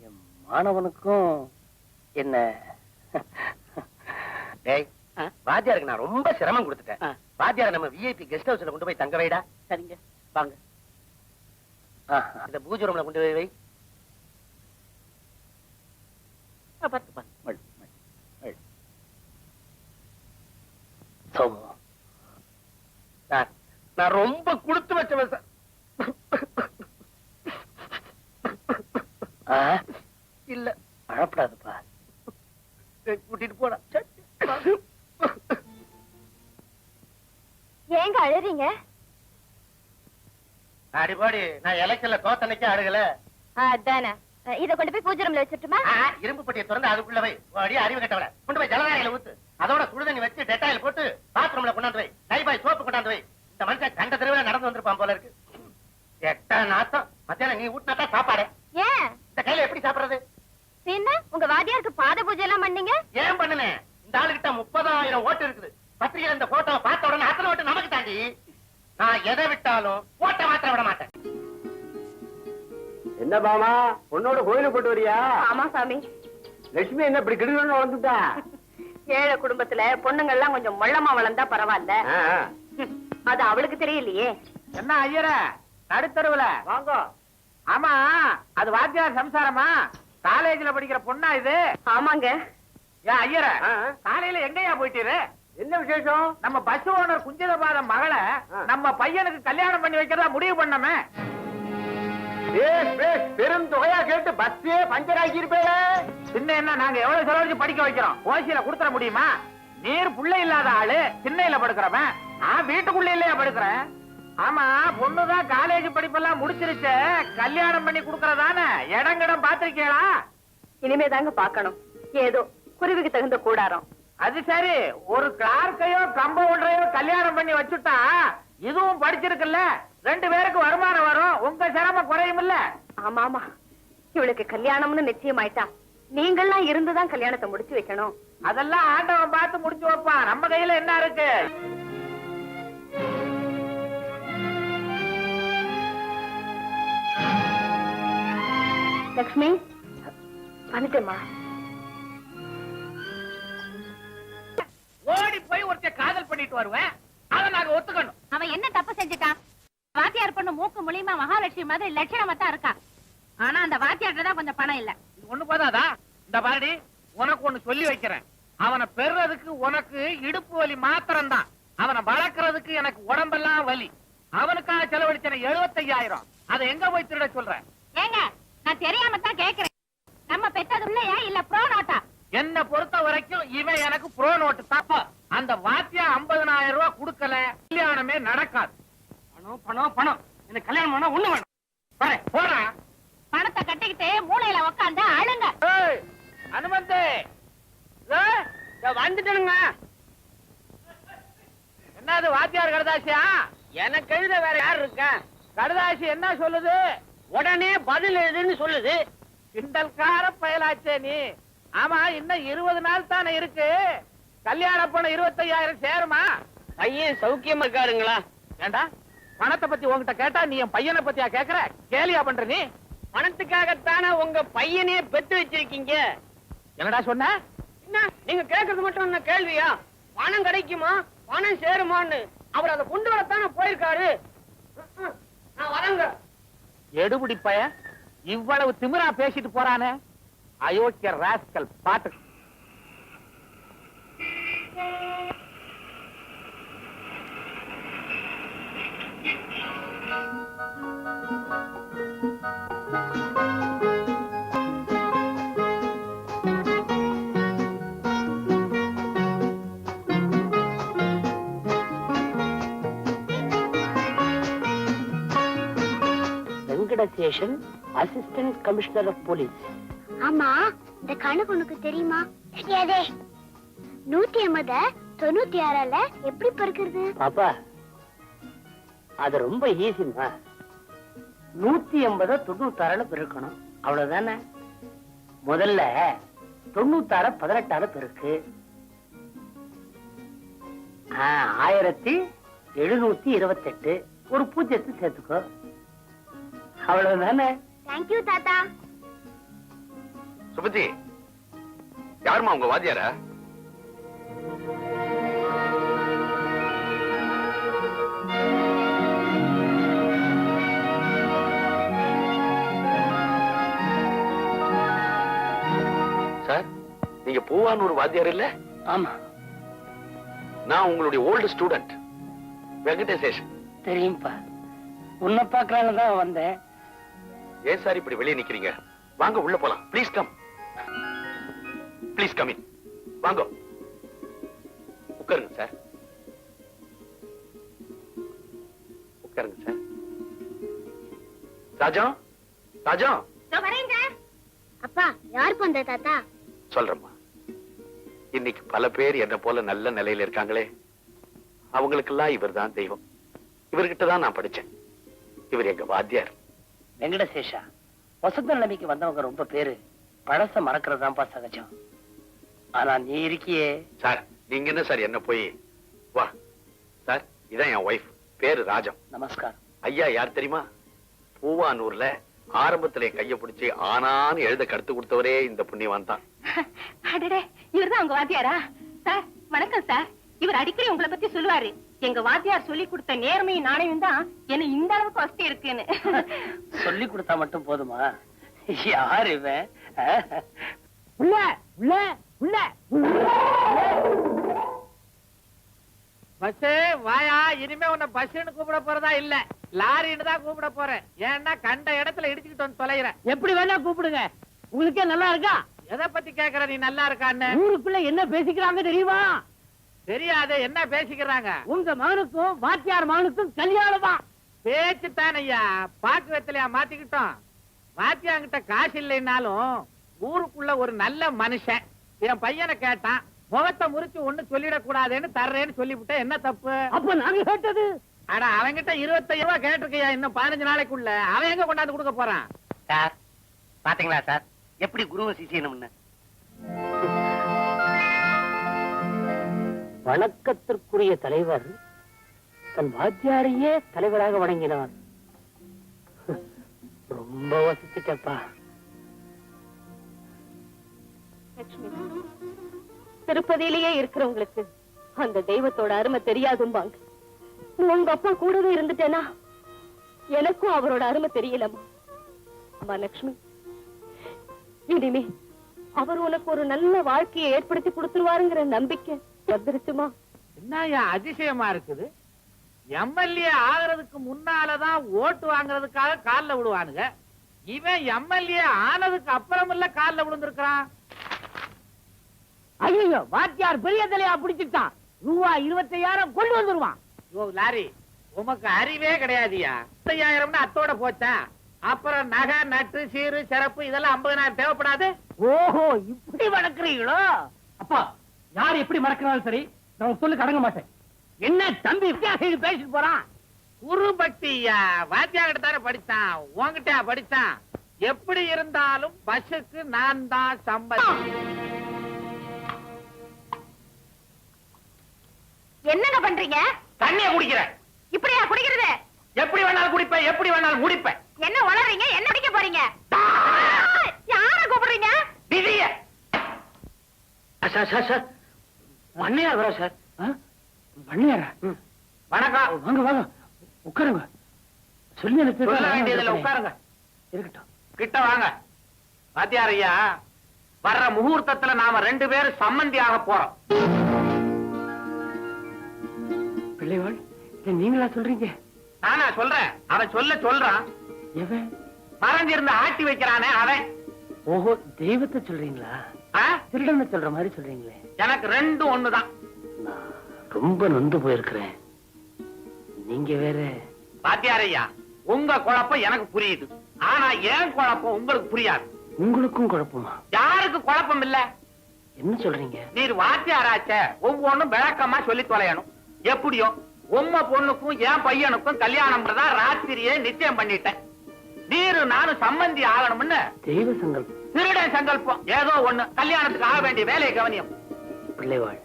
என் மாணவனுக்கும் என்ன. டேய், வாத்தியாருக்கு நான் ரொம்ப சிரமம் கொடுத்துட்டேன். வாத்தியாரை நம்ம விஐபி கெஸ்ட் ஹவுஸ்ல கொண்டு போய் தங்க வைடா. சரிங்க, வாங்க. இந்த பூஜை ரூம்ல கொண்டு போய் வை. சோமு, நான் ரொம்ப கொடுத்து வச்சவன் சார். இல்ல அழப்படாதுப்பா. கூட்டிட்டு போடா. ஏங்க அழறீங்க? அடிபாடி, நான் எலெக்ஷன்ல தோத்தனைக்கு அழுகல. அதானே. இத கொண்டு போய் பூஜை ரூம்ல வச்சிட்டுமா? இரும்பு பட்டியை திறந்து அதுக்குள்ள வை. அடி அறிவு கட்டவள கொண்டு போய் ஜலநாயில ஊத்து. அதோட சுடுதண்ணி வச்சு டெட்டாயில் போட்டு பாத்ரூம்ல கொண்டாந்து வை. லைபாய் சோப்பு கொண்டாந்து வை. இந்த மனுஷன் கண்ட தெருவுல நடந்து வந்திருப்பான் போல இருக்கு. எட்ட நாத்தம். மத்தியானம் நீ ஊட்டினா சாப்பாடு. ஏன் இந்த கையில எப்படி சாப்பிடுறது? பின்ன உங்க வாத்தியாருக்கு பாத பூஜை எல்லாம் பண்ணீங்க? ஏன் பண்ணுனேன்? இந்த ஆளுகிட்ட 30,000 ஓட்டு இருக்குது. பத்திரிகையில இந்த போட்டோவை பார்த்த உடனே அத்தனை ஓட்டு நமக்கு தாண்டி. நான் எதை விட்டாலும் ஓட்ட மாத்திர விட மாட்டேன். என்ன பாமா, உன்னோட கோயிலுக்கு போட்டு வரியா? ஆமா சாமி. லட்சுமி என்ன இப்படி கிடுன்னு வந்துட்டா? ஏழை குடும்பத்துல பொண்ணுங்க எல்லாம் கொஞ்சம் மொள்ளமா வளர்ந்தா பரவாயில்ல. அது அவளுக்கு தெரியலையே. என்ன ஐயர நடுத்தருவுல வாங்க. ஆமா, அது வாத்தியார் சம்சாரமா? காலேஜ்ல படிக்கிற பொண்ணா இது? ஆமாங்க. ஏன் ஐயர, காலையில எங்கயா போயிட்டீரு? என்ன விசேஷம்? நம்ம பஸ் ஓனர் குஞ்சிதபாதம் மகளை நம்ம பையனுக்கு கல்யாணம் பண்ணி வைக்கிறதா முடிவு பண்ணமே. பெரும் தொகையா கேட்டு பஸ்ஸே பஞ்சர் ஆக்கியிருப்பே. சின்ன என்ன, நாங்க எவ்வளவு செலவழிச்சு படிக்க வைக்கிறோம், ஓசியில கொடுத்துட முடியுமா? நீர் புள்ள இல்லாத ஆளு சின்னையில படுக்கிறவன், நான் வீட்டுக்குள்ள இல்லையா படுக்கிறேன். ஆமா, பொண்ணுதான் காலேஜ் படிப்பெல்லாம் முடிச்சிருச்சு, கல்யாணம் பண்ணி குடுக்கறதானே இடங்கிடம் பாத்திருக்கீங்களா? இனிமே தாங்க பாக்கணும். ஏதோ குருவிக்கு தகுந்த கூடாரம். அது சரி, ஒரு கிளார்க்கையோ கம்பவுண்டரையோ கல்யாணம் பண்ணி வச்சுட்டா இதுவும் படிச்சிருக்குல்ல, 2 பேருக்கு வருமானம் வரும், உங்க சிரமம் குறையும் இல்ல? ஆமா ஆமா, இவளுக்கு கல்யாணம்னு நிச்சயமாயிட்டா நீங்கள்லாம் இருந்துதான் கல்யாணத்தை முடிச்சு வைக்கணும். அதெல்லாம் ஆண்டவன் பார்த்து முடிச்சு வைப்பான், நம்ம கையில என்ன இருக்கு? லக்ஷ்மி வந்துட்டேம்மா. ஓடி போய் ஒருத்தர் காதல் பண்ணிட்டு வருவேன், அதை நாங்க ஒத்துக்கணும். அவன் என்ன தப்பு செஞ்சுட்டான்? வாத்தியார் பொண்ணு மூக்கு மூலியமா மகாலட்சுமி மாதிரி லட்சணமா தான் இருக்கா. ஆனா அந்த வாத்தியார்ட்ட தான் கொஞ்சம் பணம் இல்ல. இது ஒண்ணு போதாதா? இந்த பாரடி, உனக்கு ஒண்ணு சொல்லி வைக்கிறேன். அவனை பெறுறதுக்கு உனக்கு இடுப்பு வலி மாத்திரம் தான், அவனை வளர்க்கறதுக்கு எனக்கு உடம்பெல்லாம் வலி. அவனுக்காக செலவழிச்சன 75,000. அதை எங்க போய் திருட சொல்ற? ஏங்க, நான் தெரியாம தான் கேக்குறேன். நம்ம பெத்தது இல்லையா இல்ல ப்ரோ நோட்டா? என்ன பொறுத்த வரைக்கும் இவன் எனக்கு ப்ரோ நோட்டு தப்பா. அந்த வாத்தியா 50,000 ரூபாய் கொடுக்கல கல்யாணமே நடக்காது. பணம் பணம் பணம். எனக்கு கல்யாணம் பண்ணா ஒண்ணு வேணும். வரேன். போடா. பணத்தை கட்டிக்கிட்டு மூளையில உட்காந்து அழுங்க. ஏய், அனுமந்தே. ஏய், வந்துட்டனுங்க. என்னது வாத்தியார் கடுதாசியா? எனக்கு எழுத வேற யார் இருக்கா? கடுதாசி என்ன சொல்லுது? உடனே பதில் எழுதுன்னு சொல்லுது. கிண்டல்கார பயலாச்சே நீ. ஆமா, இன்னும் 20 நாள் தானே இருக்கு. கல்யாண பணம் 25,000 சேருமா? பையன் சௌக்கியமா இருக்காருங்களா? ஏண்டா, பணத்தை பத்தி உன்கிட்ட கேட்டா நீ என் பையனை பத்தியா கேக்குற? கேலியா பண்ற நீ? பணத்துக்காகத்தானே உங்க பையனே பெத்து வச்சிருக்கீங்க. என்னடா சொன்ன? என்ன நீங்க கேக்குறது மட்டும் என்ன கேள்வியா? பணம் கிடைக்குமா, பணம் சேருமான்னு அவர் அதை கொண்டு வரத்தானே போயிருக்காரு. நான் வரேங்க. எடுபுடி பய இவ்வளவு திமிரா பேசிட்டு போறானே. அயோக்கிய ராஸ்கல் பாட்டு. வெங்கடசேஷன், அசிஸ்டன்ட் கமிஷனர் ஆஃப் போலீஸ். ஆமா, இந்த கணக்கு உனக்கு தெரியுமா? தெரியாதே. 180 96 எப்படி பெருக்கிறது? பாப்பா, அது ரொம்ப ஈஸிமா. 180 96 பெருக்கணும், அவ்வளவுதானே. முதல்ல 96 18 பெருக்கு. 1728. ஒரு பூஜ்ஜியத்தை சேர்த்துக்கோ, அவ்வளவுதானே. தேங்க்யூ தாத்தா. சுபதி, யாருமா உங்க வாத்தியாரா? சார், நீங்க பூவானூர் வாத்தியார் இல்ல? ஆமா, நான் உங்களுடைய ஓல்டு ஸ்டூடெண்ட் வெங்கடேசேஷன். தெரியும்பா. உன்னை பார்க்கலான்னு தான் வந்தேன். ஏன் சார் இப்படி வெளியே நிக்கிறீங்க? வாங்க உள்ள போலாம். Please come. Please come in. வாங்க உட்காருங்க சார். உட்காருங்க சார். ராஜம், ராஜம். வரேங்க. அப்பா, யார் பண்ற தாத்தா? சொல்றேம்மா, இன்னைக்கு பல பேர் என்ன போல நல்ல நிலையில இருக்காங்களே, அவங்களுக்கெல்லாம் இவர் தான் தெய்வம். இவர்கிட்ட தான் நான் படிச்சேன். இவர் எங்க வாத்தியார். வெங்கடசேஷா, வசந்த நிலைமைக்கு வந்தவங்க ரொம்ப பேரு பழச மறக்கிறதுதான்ப்பா சகஜம். ஆனா நீ இருக்கியே. சார், நீங்க என்ன சார் என்ன போய் வா. சார், இதான் என் ஒய்ஃப், பேரு ராஜம். நமஸ்காரம். ஐயா யார் தெரியுமா? பூவானூர்ல ஆரம்பத்திலே கைய பிடிச்சி ஆனான்னு எழுத கருத்து கொடுத்தவரே இந்த புண்ணியவான் தான். அடடே, இவர்தான் உங்க வாத்தியாரா? சார் வணக்கம் சார். இவர் அடிக்கடி உங்களை பத்தி சொல்லுவாரு. எங்க வாத்தியார் சொல்லி கொடுத்த நேர்மையும் நாணயம் தான் என்ன இந்த அளவுக்கு வசதி இருக்குன்னு. சொல்லி கொடுத்தா மட்டும் போதுமா? யார் இவன்? உள்ள உள்ள உள்ள. பஸ் வாயா. இனிமே உன்னை பஸ்ன்னு கூப்பிட போறதா இல்ல, லாரின்னு தான் கூப்பிட போறேன். ஏன்னா கண்ட இடத்துல இடிச்சுக்கிட்டு வந்து தொலைகிறேன். எப்படி வேணா கூப்பிடுங்க, உங்களுக்கே நல்லா இருக்கா? எதை பத்தி கேக்குற நீ? நல்லா இருக்கான்னு ஊருக்குள்ள என்ன பேசிக்கிறாங்க தெரியுமா? தெரியாது. என்ன பேசிக்கிறாங்க? உங்க மகனுக்கும் வாத்தியார் மகனுக்கும் கல்யாணமா? பேச்சு தானையா, பாக்கு வெத்தலையா மாத்திக்கிட்டோம். வாத்தியாங்கிட்ட காசு இல்லைன்னாலும் ஊருக்குள்ள ஒரு நல்ல மனுஷன். என் பையனை கேட்டான், முகத்தை முறிச்சு ஒண்ணு சொல்லிடக் கூடாதுன்னு தர்றேன்னு சொல்லிவிட்ட. என்ன தப்பு? அப்ப நாங்க கேட்டது? அட, அவங்கிட்ட 25 ரூபாய் கேட்டிருக்கையா, இன்னும் 15 நாளைக்குள்ள. அவன் எங்க கொண்டாந்து கொடுக்க போறான்? சார், பாத்தீங்களா சார் எப்படி குருவும் சிஷியனும்னு? வணக்கத்திற்குரிய தலைவர் தன் வாத்தியாரையே தலைவராக வணங்கினார். ரொம்ப வசிச்சுட்டப்பா. திருப்பதியிலேயே இருக்கிறவங்களுக்கு அந்த தெய்வத்தோட அருமை தெரியாதும்பாங்க. உங்க அப்பா கூடவே இருந்துட்டேனா எனக்கும் அவரோட அருமை தெரியலமா. அம்மா லட்சுமி, இனிமே அவர் உனக்கு ஒரு நல்ல வாழ்க்கையை ஏற்படுத்தி கொடுத்துருவாருங்கிற நம்பிக்கை வந்துருச்சுமா. என்னய்யா அதிசயமா இருக்குது? எம்எல்ஏ ஆகிறதுக்கு முன்னாலதான் ஓட்டு வாங்குறதுக்காக கால்ல விடுவானுங்க. இவன் எம்எல்ஏ ஆனதுக்கு அப்புறம் இல்ல கால்ல விழுந்திருக்கிறான். ஐயோ வாத்தியார் பெரிய தலையா பிடிச்சிட்டான். ரூபா 25,000 கொண்டு வந்துருவான். யோ லாரி, உமக்கு அறிவே கிடையாதுயா. 25,000 அத்தோட போச்சா? அப்புறம் நகை நட்டு சீரு சிறப்பு இதெல்லாம் 50,000 தேவைப்படாது. ஓஹோ, இப்படி வளர்க்குறீங்களோ? அப்பா, யார் எப்படி மறக்கிறாலும் சரி, நான் சொல்லு கடங்க மாட்டேன். என்ன தம்பி வித்தியாசம் பேசிட்டு போறான்? குருபக்தியா, வாத்தியார்கிட்ட தானே படிச்சான், உன்கிட்ட படிச்சான். எப்படி இருந்தாலும் பஸ்ஸுக்கு நான் தான் சம்பளம். என்னங்க பண்றீங்க? தண்ணிய குடிக்கிறேன். இப்படியா குடிக்கிறது? எப்படி வேணாலும் குடிப்பேன், எப்படி வேணாலும் முடிப்பேன். என்ன உளறீங்க? என்ன குடிக்க போறீங்க? யார கூப்பிடுறீங்க? விதிய சார் சார் சார், பண்ணையார் வரா சார். பண்ணையாரா? வணக்கம். வாங்க வாங்க, உட்காருங்க. சொல்லி சொல்ல வேண்டியதுல உட்காருங்க. இருக்கட்டும். கிட்ட வாங்க. வாத்தியார் ஐயா, வர்ற முகூர்த்தத்துல நாம 2 பேரும் சம்மந்தியாக போறோம். பிள்ளைவாள், இதை நீங்களா சொல்றீங்க? நானா சொல்றேன்? அவன் சொல்றான். எவன்? மறைஞ்சிருந்து ஆட்டி வைக்கிறானே அவன். ஓஹோ, தெய்வத்தை சொல்றீங்களா? ஆ? திருடனை சொல்ற மாதிரி சொல்றீங்களே. எனக்கு 2 ஒண்ணுதான். நான் ரொம்ப நொந்து போயிருக்கிறேன். நீங்க வேற. வாத்தியார் ஐயா, உங்க குழப்பம் எனக்கு புரியுது. ஆனா ஏன் குழப்பம் உங்களுக்கு புரியாது. உங்களுக்கும் குழப்பமா? யாருக்கு குழப்பம் இல்ல? என்ன சொல்றீங்க? நீர் வாத்தியாராச்ச, ஒவ்வொன்னும் விளக்கமா சொல்லி தொலையணும். எப்படியோ உம்ம பொண்ணுக்கும் என் பையனுக்கும் கல்யாணம்ன்றதா ராத்திரியே நிச்சயம் பண்ணிட்டேன். நீரு நானும் சம்பந்தி ஆகணும்னு தெய்வ சங்கல்பம். திருடன் சங்கல்பம். ஏதோ ஒண்ணு, கல்யாணத்துக்கு ஆக வேண்டிய வேலையை கவனியம். பிள்ளைவாள்,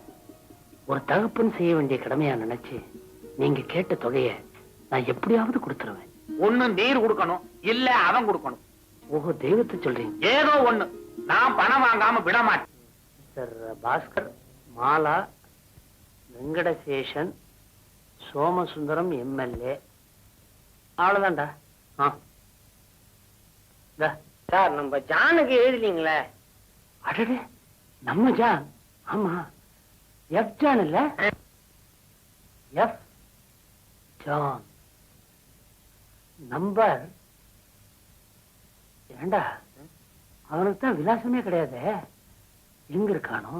ஒரு தகப்பன் செய்ய வேண்டிய கடமையா நினைச்சு நீங்க கேட்ட தொகைய நான் எப்படியாவது கொடுத்துருவேன். ஒண்ணு நீர் கொடுக்கணும், இல்ல அவன் கொடுக்கணும். ஓஹோ, தெய்வத்தை சொல்றீங்க. ஏதோ ஒண்ணு, நான் பணம் வாங்காம விட மாட்டேன். சார் பாஸ்கர், மாலா, வெங்கடசேஷன், சோமசுந்தரம் எம்எல்ஏ, அவ்வளவுதான்டா. சார், நம்ம ஜானுக்கு எழுதலீங்களே? அடடே, நம்ம ஜான். ஆமா, எஃப் ஜான் இல்ல? F John number. ஏண்டா, அவனுக்கு தான் விலாசமே கிடையாது. எங்க இருக்கானோ?